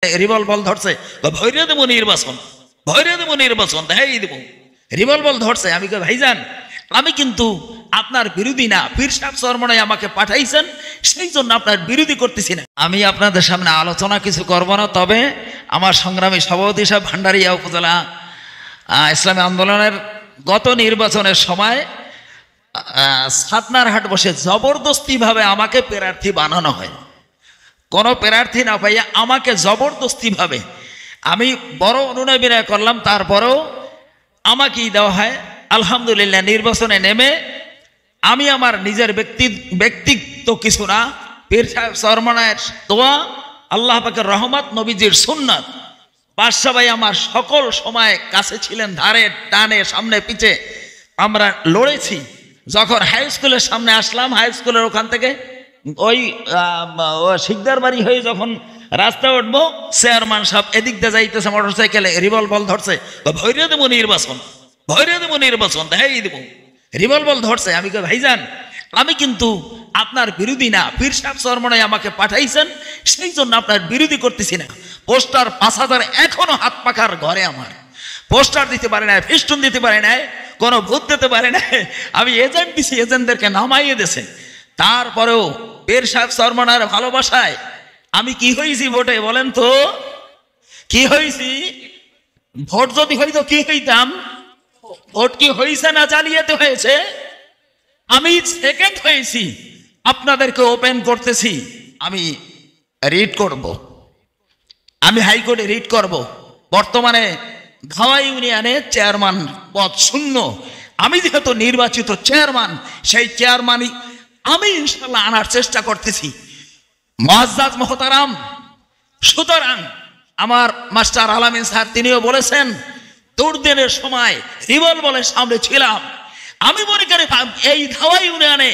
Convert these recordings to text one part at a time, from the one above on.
Revolver ধরছে, ভৈরে দেবো নির্বাচন, ভৈরে দেবো নির্বাচন, দেখাই দেবো। রিভলভার ধরছে, আমি কই ভাইজান আমি কিন্তু আপনার বিরোধী না, পীর সাহেব চরমনাই আমাকে পাঠাইছেন, সেই জন্য আপনার বিরোধী করতেছি না। আমি আপনাদের সামনে আলোচনা কিছু করব না, তবে আমার সংগ্রামী সভাপতি সাহেব ভান্ডারিয়া উপজেলা ইসলামী আন্দোলনের গত নির্বাচনের সময় সাতনারহাট বসে জবরদস্তিভাবে আমাকে প্রার্থী বানানো হয়। কোনো প্রার্থী না পাইয়া আমাকে জবরদস্তিভাবে, আমি বড় অনুনয় বিনয় করলাম, তারপরেও আমাকেই দেওয়া হয়। আলহামদুলিল্লাহ নির্বাচনে নেমে আমি আমার নিজের ব্যক্তিত্ব কিছু না, পীর সাহেব চরমনায়ের দোয়া, আল্লাহ পাকের রহমত, নবীজির সুন্নাত, বাদশা ভাই আমার সকল সময় কাছে ছিলেন, ধারে টানে সামনে পিছে আমরা লড়েছি। যখন হাই স্কুলের সামনে আসলাম, হাই স্কুলের ওখান থেকে ওই শিকদার বাড়ি হয়ে যখন রাস্তা উঠবো, চেয়ারম্যান সাহেব এদিক দিয়ে যাইতেছে মোটরসাইকেলে, রিভলভার ধরছে, ভৈরে দেবো নির্বাচন, ভৈরে দেবো নির্বাচন, দেখাই দেবো। রিভলভার ধরছে, আমি কই ভাইজান আমি কিন্তু আপনার বিরোধী না, পীর সাহেব চরমনাই আমাকে পাঠাইছেন, সেই জন্য আপনার বিরোধী করতেছি না। পোস্টার 5000 এখনো হাত পাখার ঘরে আমার, পোস্টার দিতে পারে না, ফিস্টুন দিতে পারে না, কোনো ভোট দিতে পারে না। আমি এজেন্ট দিছি, এজেন্টদেরকে নামাইয়ে দিয়েছে। তারপরেও পীর সাহেব চরমনার ভালোবাসায় আমি কি হয়েছি ভোটে, বলেন তো কি হয়েছি? ভোট যদি হইতো কি হইতাম? ভোট কি হয়েছে না জালিয়াতি হয়েছে? আমি সেকেন্ড হয়েছি। আপনাদেরকে ওপেন করতেছি, আমি রিট করব, আমি হাইকোর্টে রিট করব। বর্তমানে ঘাওয়া ইউনিয়নে চেয়ারম্যান পদ শূন্য, আমি যেহেতু নির্বাচিত চেয়ারম্যান, সেই চেয়ারম্যানই আমি ইনশাল্লাহ আনার চেষ্টা করতেছি। মুআজ্জাজ মোহতারাম, সুতরাং আমার মাস্টার আলামিন স্যার তিনিও বলেছেন, দুর্দিনের সময় রিভলভারের সামনে ছিলাম। আমি মনে করি এই ঘাওয়া ইউনিয়নে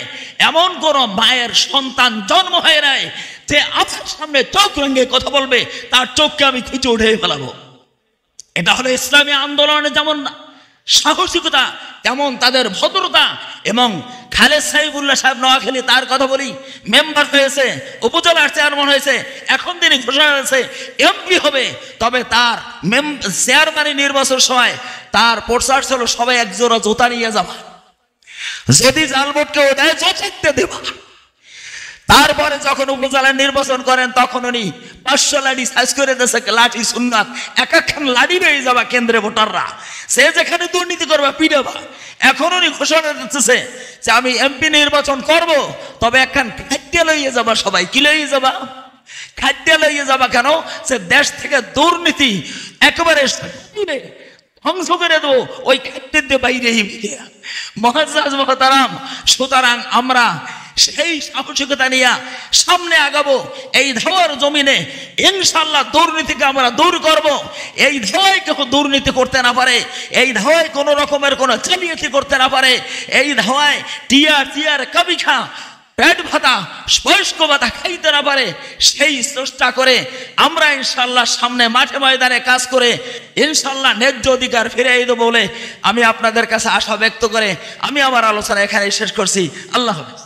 এমন কোন মায়ের সন্তান জন্ম হয় নাই যে আপনার সামনে চোখ রঙে কথা বলবে, তার চোখকে আমি খুঁজে উঠে ফেলাবো। এটা হলো ইসলামী আন্দোলনে যেমন সাহসিকতা, তেমন তাদের ভদ্রতা। এবং খালেদ সাইফুল্লাহ সাহেব নোয়াখালী, তার কথা বলি, মেম্বার হয়েছে, উপজেলার চেয়ারম্যান হয়েছে, এখন তিনি ঘোষণা হয়েছে এমপি হবে। তবে তার চেয়ারম্যান নির্বাচনের সময় তার প্রচার ছিল সবাই একজোড়া জুতা নিয়ে যাবা, যদি জালবোটকে ও দেয় জোচাইতে দেবা। তারপরে যখন উপজেলার নির্বাচন করেন তখন উনি 500 লাঠি সাইজ করে দিয়েছে, লাঠি সুন্নাত, একখান লাঠি পেয়ে যাবা কেন্দ্রে ভোটাররা, সে যেখানে দুর্নীতি করবা পিড়াবা। এখন উনি ঘোষণা দিতেছে যে আমি এমপি নির্বাচন করব, তবে একখান খাদ্য লইয়ে যাবা, সবাই কি লইয়ে যাবা? খাদ্য লইয়ে যাবা। কেন? সে দেশ থেকে দুর্নীতি একেবারে ধ্বংস করে দেবো ওই খাদ্যের বাইরে। মুআজ্জাজ মোহতারাম, সুতরাং আমরা সেই সাহসিকতা নিয়ে সামনে আগাবো। এই ধোয়ার জমিনে ইনশাল্লাহ দুর্নীতিকে আমরা দূর করব। এই ধোয়ায় কেউ দুর্নীতি করতে না পারে, এই ধোয়ায় কোনো রকমের কোনো জালিয়াতি করতে না পারে, এই ধোয়ায় টিয়ার কাবিখা পেট ভাতা বয়স্ক ভাতা খাইতে না পারে, সেই চেষ্টা করে আমরা ইনশাল্লাহ সামনে মাঠে ময়দানে কাজ করে ইনশাল্লাহ ন্যায্য অধিকার ফিরিয়ে দেবো বলে আমি আপনাদের কাছে আশা ব্যক্ত করে আমি আমার আলোচনা এখানে শেষ করছি। আল্লাহ হাফেজ।